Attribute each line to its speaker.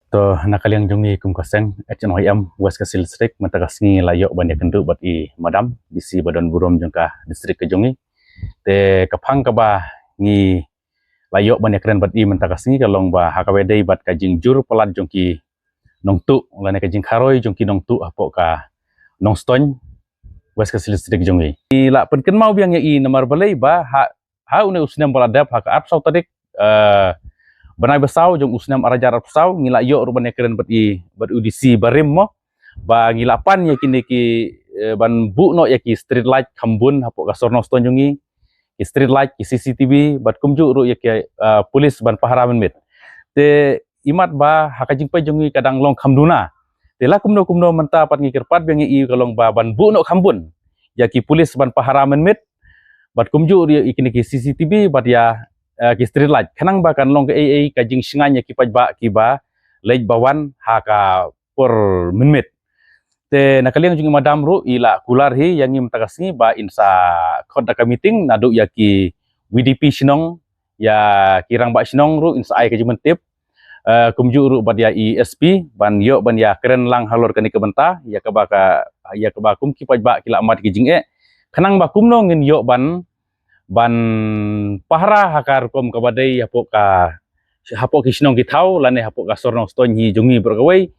Speaker 1: To nakaliang jungi kum kaseng action hoyam was kasil strik matagasngi layok banyak kendu bat I madam bisi badan burom jengka distrik ke jungi te kapang kaba ngi layok banyak keren bat I mentagasngi kalong ba hakawedei bat kajing jur pelat jongki nong tu lane kajing karoi jongki nong tu apok ka nong stony was kasil strik jungi ila penken mau biang I nomor balai ba ha une usnam baladap ha ka apsau tadik Banai besau jong usnam arajar besau ngila yo rubane keren bat udisi barim mo ba ngilapan ya kini ki ban bu no ya ki street light kambun hapok kasorno stonjungi ki street light ki CCTV bat kumju ru ya ki polis ban paharamen mit te imat ba hakajing pa jongi kadang long kamduna te la kumno menta pat ngikir pat bengi I kalong ba ban bu no kambun ya ki polis ban paharamen mit bat kumju ru ya kini ki CCTV bat ya ki street light kanang ba kan long ke kajing singanya ki pajba ki ba lej bawan haka por minmit te nakaliang jungi madam ru ila kular hi yang im tagasngi ba insa khod ka meeting nadu ya ki WDP sinong ya kirang ba sinong ru insa ai ka jimentip kumju ru ba ya ESP ban yo ban ya keren lang halor kani kebenta ya ka ba kum ki pajba kila amat ki jing kanang ba kumno ngin yo ban pahra hakar kom kabadai hapok ki sinong ki thau lane hapok ka sornong stony jungi bergawai